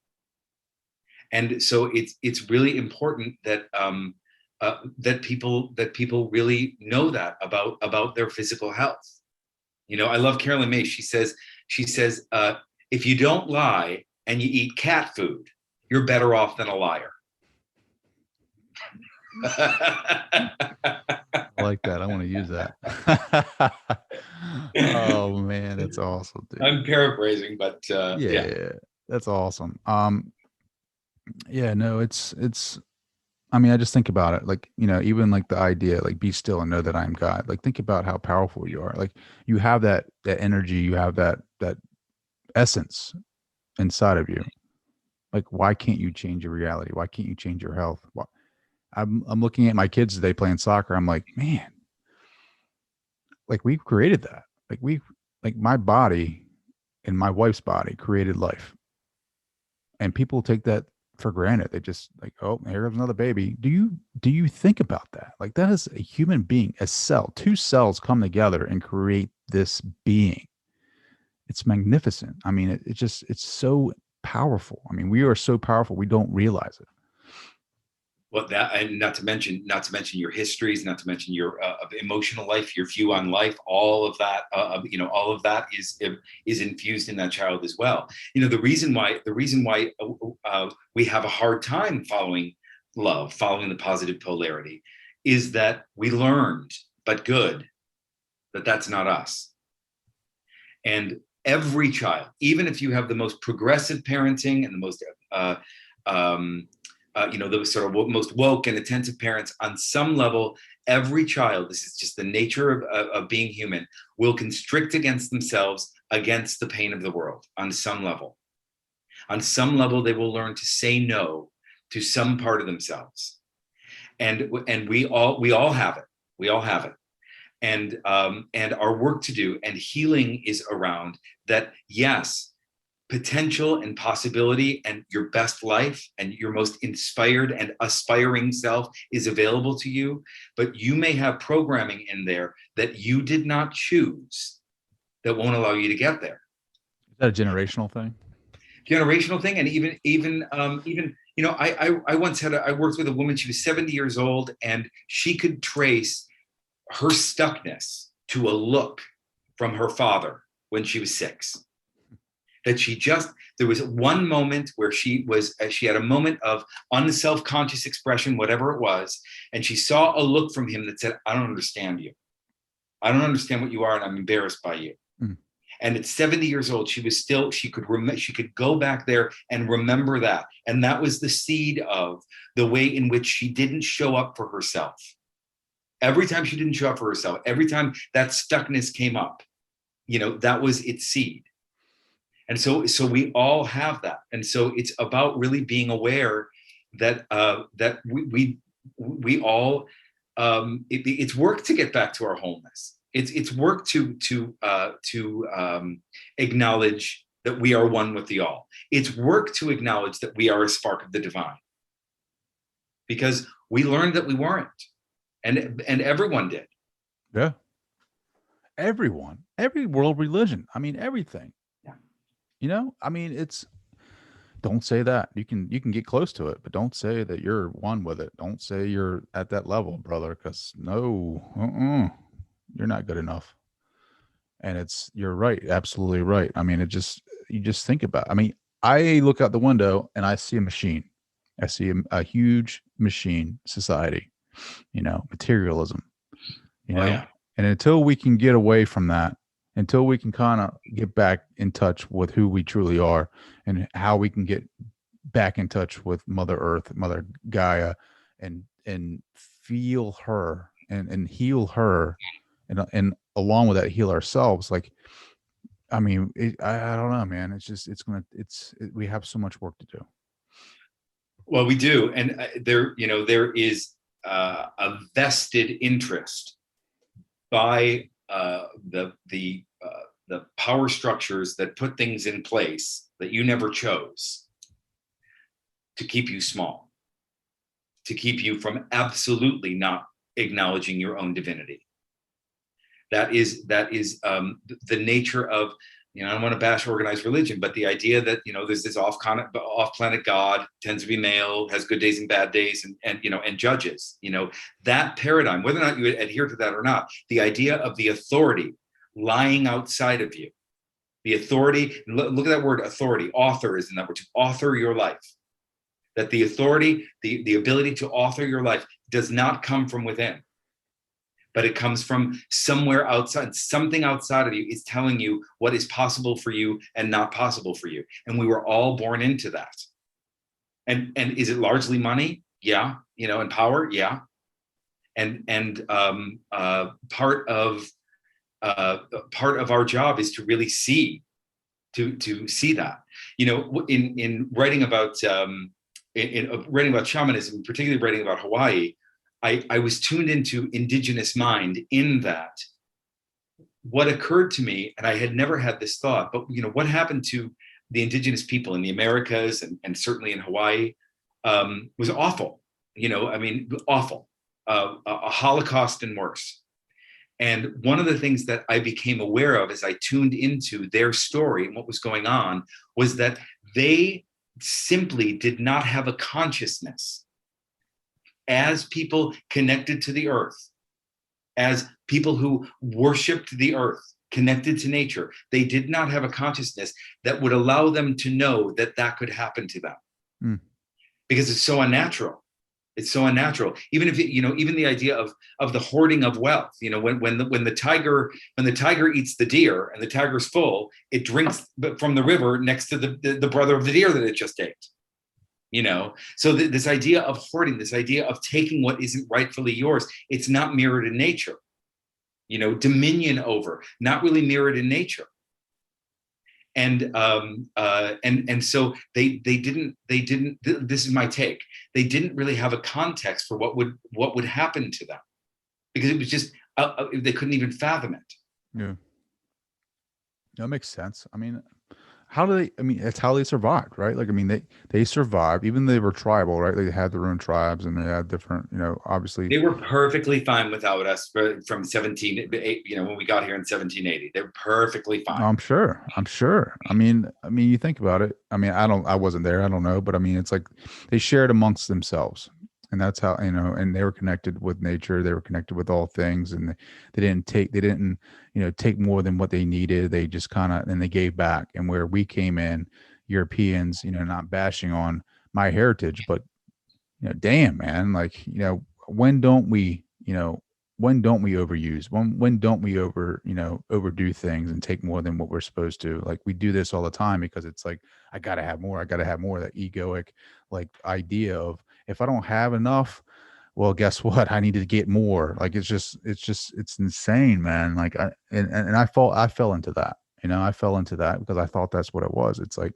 And so it's really important that that people really know that about their physical health. I love Carolyn May. She says, if you don't lie and you eat cat food, you're better off than a liar. I like that. I want to use that. Oh man, that's awesome, dude. I'm paraphrasing, but yeah, that's awesome. Yeah, no, it's I mean, I just think about it, like, even like the idea, like, be still and know that I am God. Like, think about how powerful you are. Like, you have that energy, you have that essence inside of you. Like, why can't you change your reality? Why can't you change your health? I'm looking at my kids today playing soccer. I'm like, man, like, we've created that. Like my body and my wife's body created life. And people take that for granted. They just like, oh, here comes another baby. Do you think about that? Like, that is a human being, a cell. Two cells come together and create this being. It's magnificent. I mean, it's so powerful. I mean, we are so powerful, we don't realize it. Well, that, and not to mention your histories, not to mention your emotional life, your view on life, all of that, all of that is infused in that child as well. The reason why we have a hard time following love, following the positive polarity, is that we learned, but good, that that's not us. And every child, even if you have the most progressive parenting and the most the sort of most woke and attentive parents, on some level, every child, this is just the nature of being human, will constrict against themselves against the pain of the world on some level. On some level, they will learn to say no to some part of themselves. And we all have it. We all have it. And our work to do and healing is around that. Yes, potential and possibility and your best life and your most inspired and aspiring self is available to you, but you may have programming in there that you did not choose that won't allow you to get there. Is that a generational thing? Generational thing. And even I once I worked with a woman, she was 70 years old, and she could trace her stuckness to a look from her father when she was 6. That there was one moment where she had a moment of unself-conscious expression, whatever it was, and she saw a look from him that said, I don't understand you. I don't understand what you are, and I'm embarrassed by you. Mm. And at 70 years old, she could go back there and remember that. And that was the seed of the way in which she didn't show up for herself. Every time she didn't show up for herself, every time that stuckness came up, that was its seed. And so we all have that. And so it's about really being aware that we all, it's work to get back to our wholeness. It's work to acknowledge that we are one with the all. It's work to acknowledge that we are a spark of the divine, because we learned that we weren't, and everyone did. Yeah. Everyone, every world religion. I mean, everything. Yeah. You know, I mean, don't say that. You can get close to it, but don't say that you're one with it. Don't say you're at that level, brother, because no, you're not good enough. And you're right, absolutely right. I mean, you just think about, I mean, I look out the window and I see a machine. I see a huge machine society, materialism, Yeah. and until we can get away from that, until we can kind of get back in touch with who we truly are and how we can get back in touch with Mother Earth, Mother Gaia, and feel her and heal her, and along with that, heal ourselves. Like, I mean, I don't know, man. We have so much work to do. Well, we do, and there is a vested interest by the power structures that put things in place that you never chose, to keep you small, to keep you from absolutely not acknowledging your own divinity. That is the nature of, I don't want to bash organized religion, but the idea that, there's this off-planet God, tends to be male, has good days and bad days, and judges, that paradigm, whether or not you adhere to that or not, the idea of the authority lying outside of you, the authority, look at that word authority, author is in that word, to author your life, that the authority, the ability to author your life does not come from within, but it comes from somewhere outside. Something outside of you is telling you what is possible for you and not possible for you. And we were all born into that. And is it largely money? Yeah. And power? Yeah. And part of our job is to really see that. In writing about writing about shamanism, particularly writing about Hawaii, I was tuned into indigenous mind, in that what occurred to me, and I had never had this thought, but what happened to the indigenous people in the Americas and certainly in Hawaii was awful. Awful, a Holocaust and worse. And one of the things that I became aware of as I tuned into their story and what was going on was that they simply did not have a consciousness as people connected to the earth, as people who worshiped the earth, connected to nature. They did not have a consciousness that would allow them to know that that could happen to them, because it's so unnatural. It's so unnatural. Even if even the idea of the hoarding of wealth. When the tiger eats the deer and the tiger's full, it drinks from the river next to the brother of the deer that it just ate. So this idea of hoarding, this idea of taking what isn't rightfully yours, it's not mirrored in nature. Dominion over, not really mirrored in nature. And so they didn't. This is my take. They didn't really have a context for what would happen to them, because it was just they couldn't even fathom it. Yeah, that makes sense. I mean, it's how they survived, right? Like, I mean, they survived, even though they were tribal, right? They had their own tribes and they had different, obviously. They were perfectly fine without us from when we got here in 1780. They were perfectly fine. I'm sure. I mean, you think about it. I mean, I wasn't there. I don't know. But I mean, it's like they shared amongst themselves. And that's how, and they were connected with nature. They were connected with all things, and they didn't take more than what they needed. They just and they gave back. And where we came in, Europeans, not bashing on my heritage, but, damn, man, like, when don't we overuse? When don't we overdo things and take more than what we're supposed to? Like, we do this all the time because it's like, I gotta have more, that egoic like idea of, if I don't have enough, well, guess what? I need to get more. Like, it's insane, man. Like, I fell into that. I fell into that because I thought that's what it was. It's like,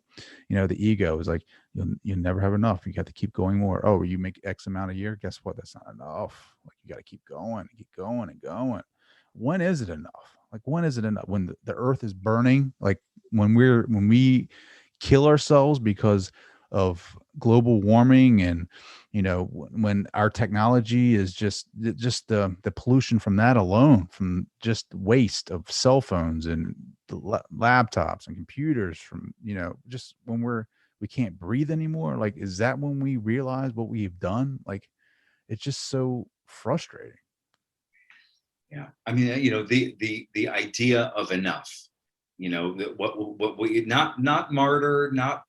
the ego is like, you'll never have enough. You got to keep going more. Oh, you make X amount a year. Guess what? That's not enough. Like, you got to keep going and going. when is it enough? Like, when is it enough? When the earth is burning, like when we kill ourselves because of global warming, and when our technology is just the pollution from that alone, from just waste of cell phones and the laptops and computers, from just when we can't breathe anymore. Like, is that when we realize what we've done? Like, it's just so frustrating. Yeah, I mean, the idea of enough, what we not martyr, not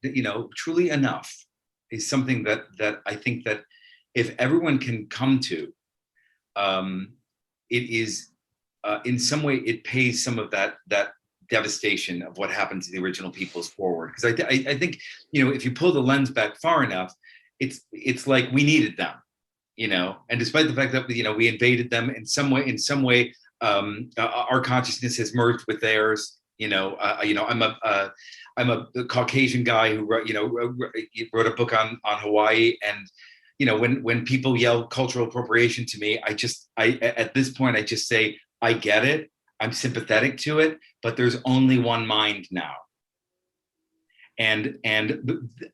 truly enough, is something that I think that if everyone can come to, it is in some way it pays some of that devastation of what happened to the original peoples forward. Because I think if you pull the lens back far enough, it's like we needed them. And despite the fact that we invaded them in some way, our consciousness has merged with theirs. I'm a Caucasian guy who wrote a book on Hawaii, and when people yell cultural appropriation to me, I at this point I just say, I get it, I'm sympathetic to it, but there's only one mind now. And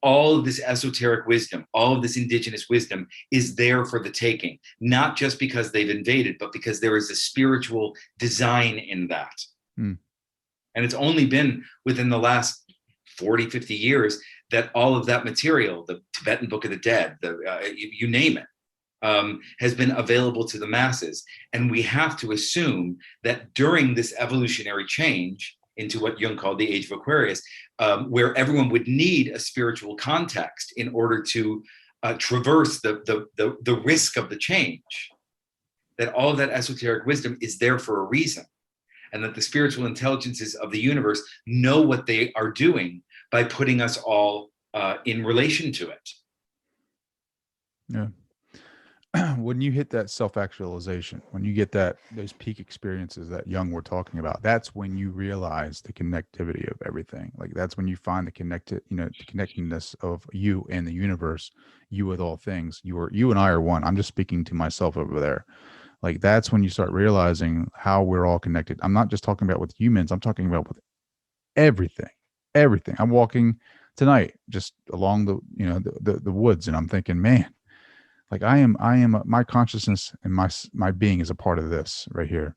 all of this esoteric wisdom, all of this indigenous wisdom is there for the taking, not just because they've invaded, but because there is a spiritual design in that. And it's only been within the last 40, 50 years that all of that material, the Tibetan Book of the Dead, you name it, has been available to the masses. And we have to assume that during this evolutionary change into what Jung called the Age of Aquarius, where everyone would need a spiritual context in order to traverse the risk of the change, that all of that esoteric wisdom is there for a reason, and that the spiritual intelligences of the universe know what they are doing by putting us all in relation to it. Yeah. When you hit that self-actualization, when you get those peak experiences that Jung were talking about, that's when you realize the connectivity of everything. Like, that's when you find the connectedness of you and the universe, you with all things. You and I are one. I'm just speaking to myself over there. Like, that's when you start realizing how we're all connected. I'm not just talking about with humans. I'm talking about with everything. I'm walking tonight just along the woods, and I'm thinking, man, like I am my consciousness and my being is a part of this right here.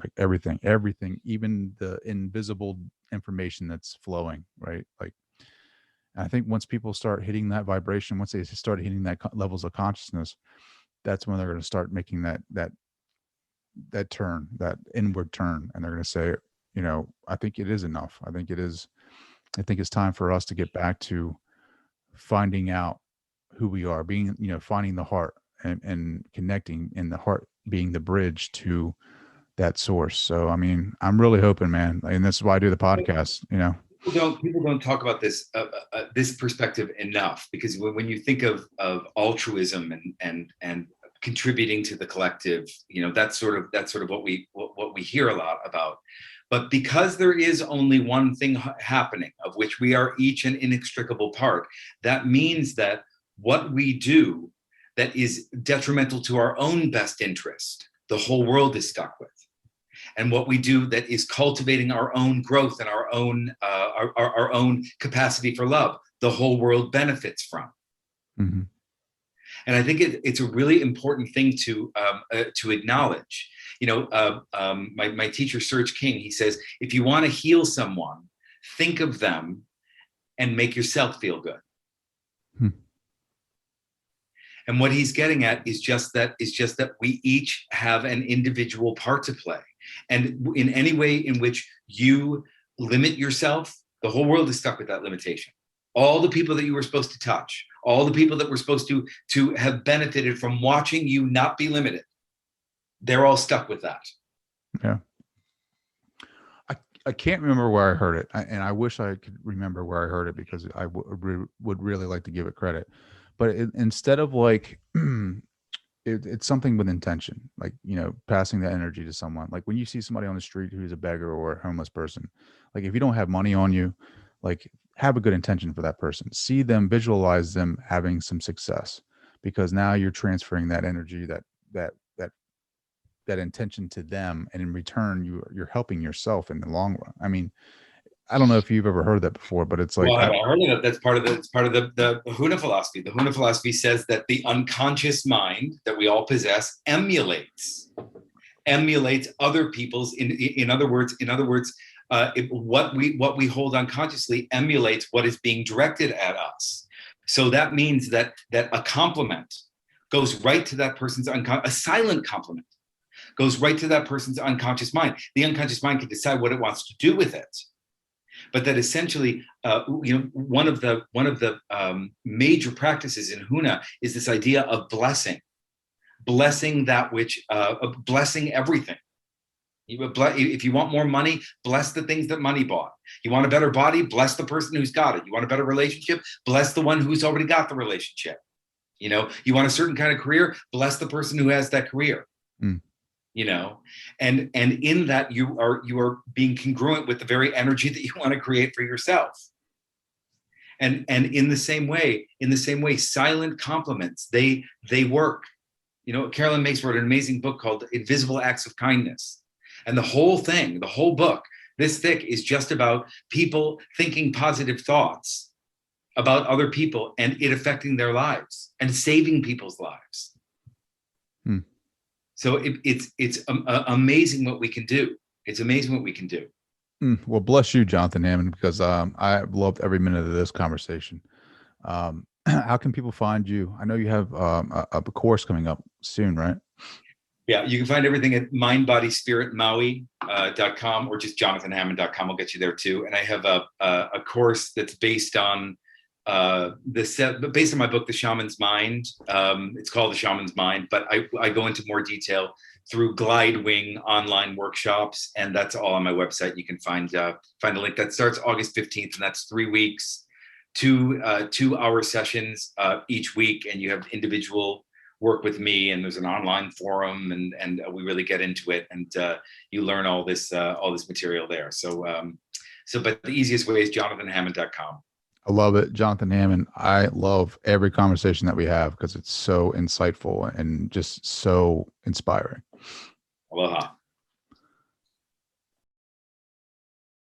Like everything, even the invisible information that's flowing, right? Like, I think once people start hitting that vibration, once they start hitting that levels of consciousness, that's when they're going to start making that turn, that inward turn. And they're going to say, I think it is enough. I think it's time for us to get back to finding out who we are, being, finding the heart and connecting, and the heart being the bridge to that source. So, I mean, I'm really hoping, man, and this is why I do the podcast, People don't talk about this this perspective enough, because when you think of altruism and contributing to the collective, that's sort of what we hear a lot about. But because there is only one thing happening, of which we are each an inextricable part, that means that what we do that is detrimental to our own best interest, the whole world is stuck with. And what we do that is cultivating our own growth and our own capacity for love, the whole world benefits from. Mm-hmm. And I think it's a really important thing to acknowledge. My teacher, Serge King, he says, if you want to heal someone, think of them and make yourself feel good. And what he's getting at is just that we each have an individual part to play. And in any way in which you limit yourself, the whole world is stuck with that limitation. All the people that you were supposed to touch, all the people that were supposed to have benefited from watching you not be limited, they're all stuck with that. Yeah. I can't remember where I heard it, and I wish I could remember where I heard it, because I would really like to give it credit. But instead of like, it's something with intention, like, passing that energy to someone. Like when you see somebody on the street who's a beggar or a homeless person, like if you don't have money on you, like have a good intention for that person. See them, visualize them having some success, because now you're transferring that energy, that that intention to them, and in return, you're helping yourself in the long run. I mean, I don't know if you've ever heard that before, but it's like, well, I've heard of that. That's part of the Huna philosophy. The Huna philosophy says that the unconscious mind that we all possess emulates other people's. In other words, what we hold unconsciously emulates what is being directed at us. So that means that a compliment goes right to that person's a silent compliment goes right to that person's unconscious mind. The unconscious mind can decide what it wants to do with it. But that essentially, one of the major practices in Huna is this idea of blessing that which, blessing everything. If you want more money, bless the things that money bought. You want a better body, bless the person who's got it. You want a better relationship, bless the one who's already got the relationship. You want a certain kind of career, bless the person who has that career. Mm. And in that you are being congruent with the very energy that you want to create for yourself. And in the same way, silent compliments, they work. Carolyn Mace wrote an amazing book called Invisible Acts of Kindness. And the whole book, this thick, is just about people thinking positive thoughts about other people and it affecting their lives and saving people's lives. Hmm. So it's amazing what we can do. It's amazing what we can do. Well, bless you, Jonathan Hammond, because I loved every minute of this conversation. How can people find you? I know you have a course coming up soon, right? Yeah, you can find everything at mindbodyspiritmaui.com or just jonathanhammond.com. I'll get you there too. And I have a course that's based on based on my book, The Shaman's Mind. It's called The Shaman's Mind, but I go into more detail through Glidewing online workshops, and that's all on my website. You can find a link. That starts August 15th, and that's 3 weeks, 2-hour sessions each week, and you have individual work with me, and there's an online forum, and we really get into it, and you learn all this material there. But the easiest way is jonathanhammond.com. I love it, Jonathan Hammond. I love every conversation that we have because it's so insightful and just so inspiring. Aloha.